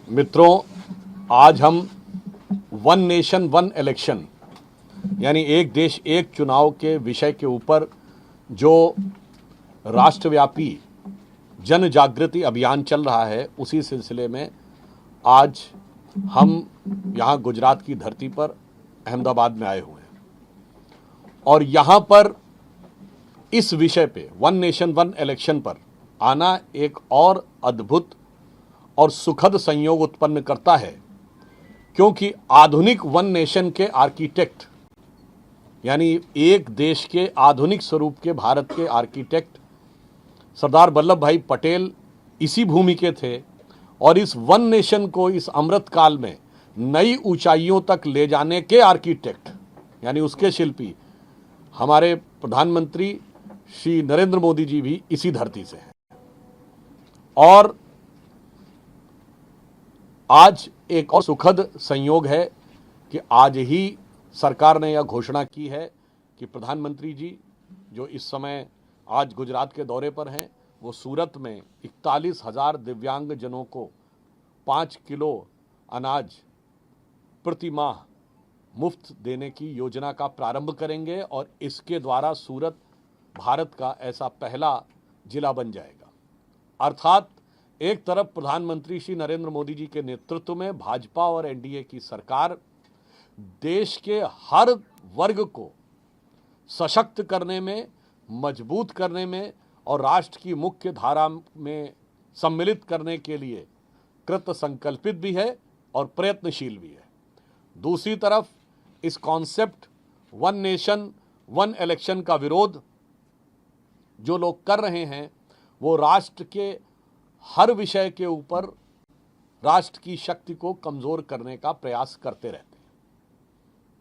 मित्रों, आज हम वन नेशन वन इलेक्शन यानी एक देश एक चुनाव के विषय के ऊपर जो राष्ट्रव्यापी जन जागृति अभियान चल रहा है, उसी सिलसिले में आज हम यहाँ गुजरात की धरती पर अहमदाबाद में आए हुए हैं और यहाँ पर इस विषय पे वन नेशन वन इलेक्शन पर आना एक और अद्भुत और सुखद संयोग उत्पन्न करता है, क्योंकि आधुनिक वन नेशन के आर्किटेक्ट यानी एक देश के आधुनिक स्वरूप के भारत के आर्किटेक्ट सरदार वल्लभ भाई पटेल इसी भूमि के थे और इस वन नेशन को इस अमृत काल में नई ऊंचाइयों तक ले जाने के आर्किटेक्ट यानी उसके शिल्पी हमारे प्रधानमंत्री श्री नरेंद्र मोदी जी भी इसी धरती से हैं। और आज एक और सुखद संयोग है कि आज ही सरकार ने यह घोषणा की है कि प्रधानमंत्री जी जो इस समय आज गुजरात के दौरे पर हैं, वो सूरत में 41,000 दिव्यांग जनों को 5 किलो अनाज प्रति माह मुफ्त देने की योजना का प्रारंभ करेंगे और इसके द्वारा सूरत भारत का ऐसा पहला जिला बन जाएगा। अर्थात एक तरफ प्रधानमंत्री श्री नरेंद्र मोदी जी के नेतृत्व में भाजपा और एनडीए की सरकार देश के हर वर्ग को सशक्त करने में, मजबूत करने में और राष्ट्र की मुख्य धारा में सम्मिलित करने के लिए कृत संकल्पित भी है और प्रयत्नशील भी है। दूसरी तरफ इस concept one nation one election का विरोध जो लोग कर रहे हैं, वो राष्ट्र के हर विषय के ऊपर राष्ट्र की शक्ति को कमजोर करने का प्रयास करते रहते हैं।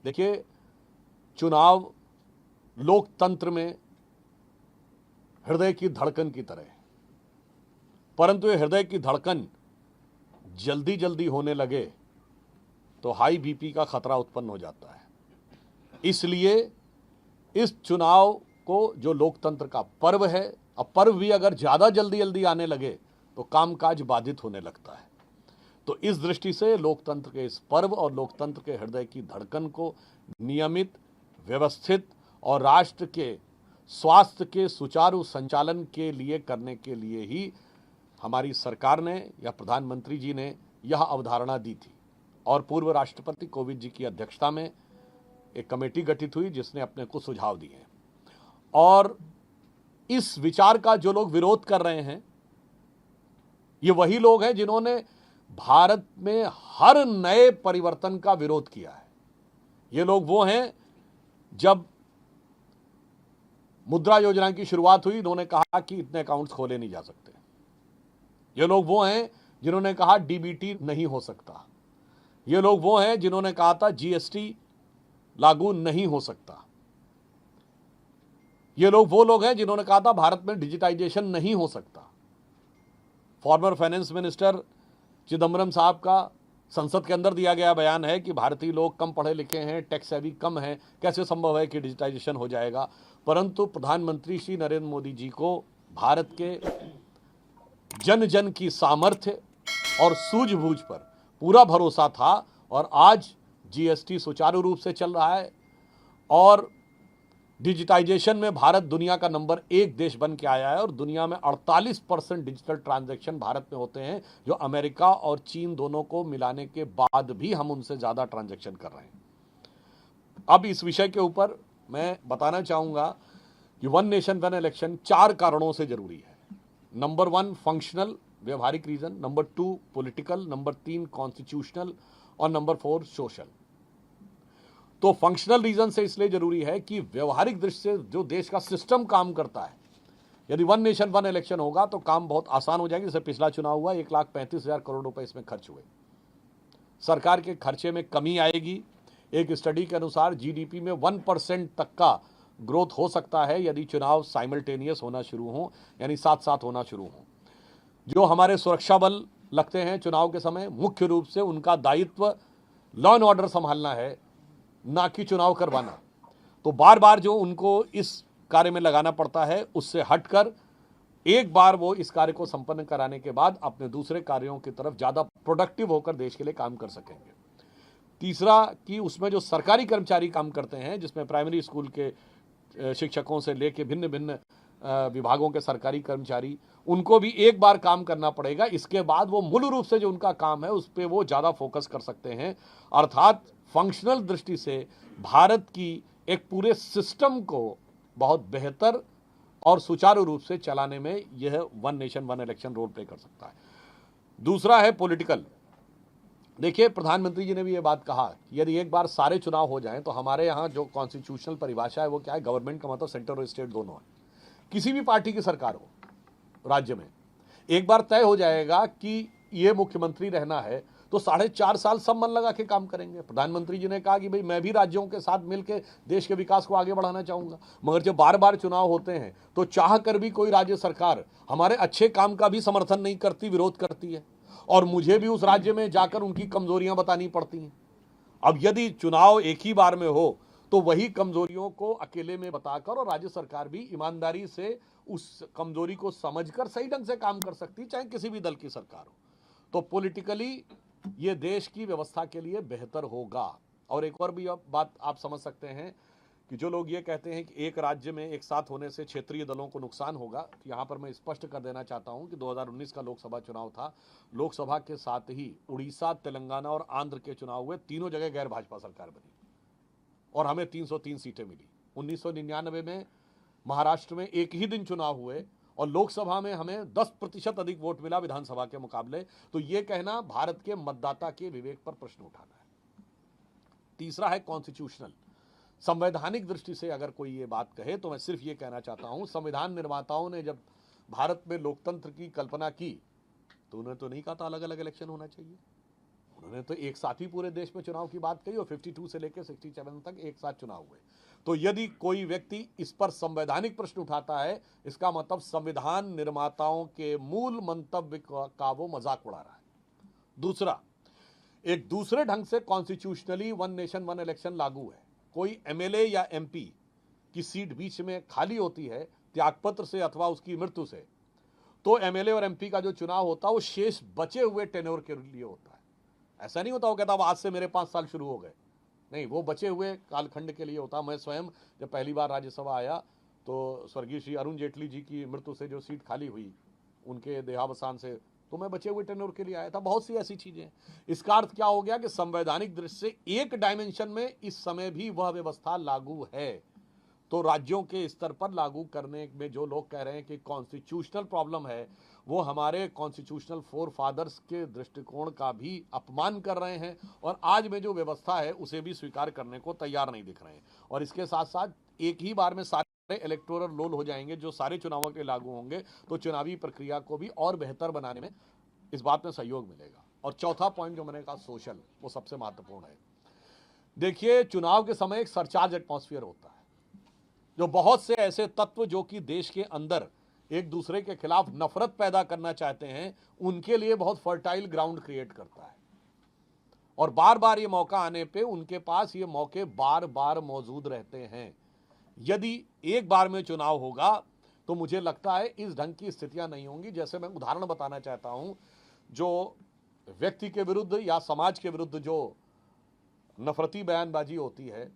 देखिए, चुनाव लोकतंत्र में हृदय की धड़कन की तरह है, परंतु ये हृदय की धड़कन जल्दी जल्दी होने लगे तो हाई बीपी का खतरा उत्पन्न हो जाता है। इसलिए इस चुनाव को जो लोकतंत्र का पर्व है, अब पर्व भी अगर ज़्यादा जल्दी जल्दी आने लगे तो कामकाज बाधित होने लगता है। तो इस दृष्टि से लोकतंत्र के इस पर्व और लोकतंत्र के हृदय की धड़कन को नियमित, व्यवस्थित और राष्ट्र के स्वास्थ्य के सुचारू संचालन के लिए करने के लिए ही हमारी सरकार ने या प्रधानमंत्री जी ने यह अवधारणा दी थी और पूर्व राष्ट्रपति कोविंद जी की अध्यक्षता में एक कमेटी गठित हुई जिसने अपने कुछ सुझाव दिए हैं। और इस विचार का जो लोग विरोध कर रहे हैं, ये वही लोग हैं जिन्होंने भारत में हर नए परिवर्तन का विरोध किया है। ये लोग वो हैं, जब मुद्रा योजना की शुरुआत हुई इन्होंने कहा कि इतने अकाउंट्स खोले नहीं जा सकते। ये लोग वो हैं जिन्होंने कहा डीबीटी नहीं हो सकता। ये लोग वो हैं जिन्होंने कहा था जीएसटी लागू नहीं हो सकता। ये लोग वो लोग हैं जिन्होंने कहा था भारत में डिजिटाइजेशन नहीं हो सकता। फॉर्मर फाइनेंस मिनिस्टर चिदम्बरम साहब का संसद के अंदर दिया गया बयान है कि भारतीय लोग कम पढ़े लिखे हैं, टैक्स हैवी कम है, कैसे संभव है कि डिजिटाइजेशन हो जाएगा। परंतु प्रधानमंत्री श्री नरेंद्र मोदी जी को भारत के जन जन की सामर्थ्य और सूझबूझ पर पूरा भरोसा था और आज जीएसटी सुचारू रूप से चल रहा है और डिजिटाइजेशन में भारत दुनिया का नंबर 1 देश बन के आया है और दुनिया में 48% डिजिटल ट्रांजैक्शन भारत में होते हैं, जो अमेरिका और चीन दोनों को मिलाने के बाद भी हम उनसे ज़्यादा ट्रांजैक्शन कर रहे हैं। अब इस विषय के ऊपर मैं बताना चाहूँगा कि वन नेशन वन इलेक्शन 4 कारणों से ज़रूरी है। नंबर 1 फंक्शनल, व्यवहारिक reason, number 2 political, number 3 constitutional और नंबर 4 सोशल। तो फंक्शनल रीजन से इसलिए जरूरी है कि व्यवहारिक दृष्टि से जो देश का सिस्टम काम करता है, यदि वन नेशन वन इलेक्शन होगा तो काम बहुत आसान हो जाएगी। जैसे पिछला चुनाव हुआ, 1,35,000 करोड़ रुपए इसमें खर्च हुए, सरकार के खर्चे में कमी आएगी। एक स्टडी के अनुसार जीडीपी में 1% तक का ग्रोथ हो सकता है यदि चुनाव साइमल्टेनियस होना शुरू हो, यानी साथ साथ होना शुरू हो। जो हमारे सुरक्षा बल लगते हैं चुनाव के समय, मुख्य रूप से उनका दायित्व लॉ एंड ऑर्डर संभालना है, ना कि चुनाव करवाना। तो बार बार जो उनको इस कार्य में लगाना पड़ता है, उससे हटकर एक बार वो इस कार्य को संपन्न कराने के बाद अपने दूसरे कार्यों की तरफ ज्यादा प्रोडक्टिव होकर देश के लिए काम कर सकेंगे। तीसरा कि उसमें जो सरकारी कर्मचारी काम करते हैं, जिसमें प्राइमरी स्कूल के शिक्षकों से लेके भिन्न भिन्न विभागों के सरकारी कर्मचारी, उनको भी एक बार काम करना पड़ेगा। इसके बाद वो मूल रूप से जो उनका काम है उस पर वो ज़्यादा फोकस कर सकते हैं। अर्थात फंक्शनल दृष्टि से भारत की एक पूरे सिस्टम को बहुत बेहतर और सुचारू रूप से चलाने में यह one nation one election role play कर सकता है। दूसरा है पॉलिटिकल। देखिए, प्रधानमंत्री जी ने भी ये बात कहा कि यदि एक बार सारे चुनाव हो जाएं तो हमारे यहाँ जो कॉन्स्टिट्यूशनल परिभाषा है वो क्या है, गवर्नमेंट का मतलब सेंटर और स्टेट दोनों है। किसी भी पार्टी की सरकार हो राज्य में, एक बार तय हो जाएगा कि ये मुख्यमंत्री रहना है तो 4.5 साल सब मन लगा के काम करेंगे। प्रधानमंत्री जी ने कहा कि भाई मैं भी राज्यों के साथ मिलकर देश के विकास को आगे बढ़ाना चाहूंगा, मगर जब बार बार चुनाव होते हैं तो चाह कर भी कोई राज्य सरकार हमारे अच्छे काम का भी समर्थन नहीं करती, विरोध करती है, और मुझे भी उस राज्य में जाकर उनकी कमजोरियां बतानी पड़ती हैं। अब यदि चुनाव एक ही बार में हो तो वही कमजोरियों को अकेले में बताकर और राज्य सरकार भी ईमानदारी से उस कमजोरी को समझकर सही ढंग से काम कर सकती, चाहे किसी भी दल की सरकार हो। तो पॉलिटिकली ये देश की व्यवस्था के लिए बेहतर होगा। और एक और भी बात आप समझ सकते हैं कि जो लोग ये कहते हैं कि एक राज्य में एक साथ होने से क्षेत्रीय दलों को नुकसान होगा, तो यहाँ पर मैं स्पष्ट कर देना चाहता हूँ कि 2019 का लोकसभा चुनाव था, लोकसभा के साथ ही उड़ीसा, तेलंगाना और आंध्र के चुनाव हुए, तीनों जगह गैर भाजपा सरकार बनी और हमें 303 सीटें मिली। 1999 में महाराष्ट्र में एक ही दिन चुनाव हुए और लोकसभा में हमें 10% अधिक वोट मिला विधानसभा के मुकाबले। तो ये कहना भारत के मतदाता के विवेक पर प्रश्न उठाना है। तीसरा है कॉन्स्टिट्यूशनल। संवैधानिक दृष्टि से अगर कोई ये बात कहे तो मैं सिर्फ ये कहना चाहता हूं, संविधान निर्माताओं ने जब भारत में लोकतंत्र की कल्पना की तो उन्होंने तो नहीं कहा था अलग अलग इलेक्शन होना चाहिए। उन्होंने तो एक साथ ही पूरे देश में चुनाव की बात कही और 52 से लेकर 67 तक एक साथ चुनाव हुए। तो यदि कोई व्यक्ति इस पर संवैधानिक प्रश्न उठाता है, इसका मतलब संविधान निर्माताओं के मूल मंतव्य का वो मजाक उड़ा रहा है। दूसरा, एक दूसरे ढंग से constitutionally one nation one election लागू है। कोई एमएलए या एमपी की सीट बीच में खाली होती है त्यागपत्र से अथवा उसकी मृत्यु से, तो एमएलए और एमपी का जो चुनाव होता है वो शेष बचे हुए टेन्योर के लिए होता है। ऐसा नहीं होता वो कहता आज से मेरे 5 साल शुरू हो गए, नहीं, वो बचे हुए कालखंड के लिए होता। मैं स्वयं जब पहली बार राज्यसभा आया तो स्वर्गीय श्री अरुण जेटली जी की मृत्यु से जो सीट खाली हुई उनके देहावसान से, तो मैं बचे हुए टेन्योर के लिए आया था। बहुत सी ऐसी चीजें। इसका अर्थ क्या हो गया कि संवैधानिक दृष्टि से एक डायमेंशन में इस समय भी वह व्यवस्था लागू है। तो राज्यों के स्तर पर लागू करने में जो लोग कह रहे हैं कि कॉन्स्टिट्यूशनल प्रॉब्लम है, वो हमारे कॉन्स्टिट्यूशनल फोर फादर्स के दृष्टिकोण का भी अपमान कर रहे हैं और आज में जो व्यवस्था है उसे भी स्वीकार करने को तैयार नहीं दिख रहे हैं। और इसके साथ साथ एक ही बार में सारे इलेक्टोरल रोल हो जाएंगे जो सारे चुनावों के लागू होंगे, तो चुनावी प्रक्रिया को भी और बेहतर बनाने में इस बात में सहयोग मिलेगा। और चौथा पॉइंट जो मैंने कहा सोशल, वो सबसे महत्वपूर्ण है। देखिए, चुनाव के समय एक सरचार्ज एटमॉस्फेयर होता है जो बहुत से ऐसे तत्व जो कि देश के अंदर एक दूसरे के खिलाफ नफरत पैदा करना चाहते हैं उनके लिए बहुत फर्टाइल ग्राउंड क्रिएट करता है। और बार बार ये मौका आने पे उनके पास ये मौके बार बार मौजूद रहते हैं। यदि एक बार में चुनाव होगा तो मुझे लगता है इस ढंग की स्थितियां नहीं होंगी। जैसे मैं उदाहरण बताना चाहता हूं, जो व्यक्ति के विरुद्ध या समाज के विरुद्ध जो नफरती बयानबाजी होती है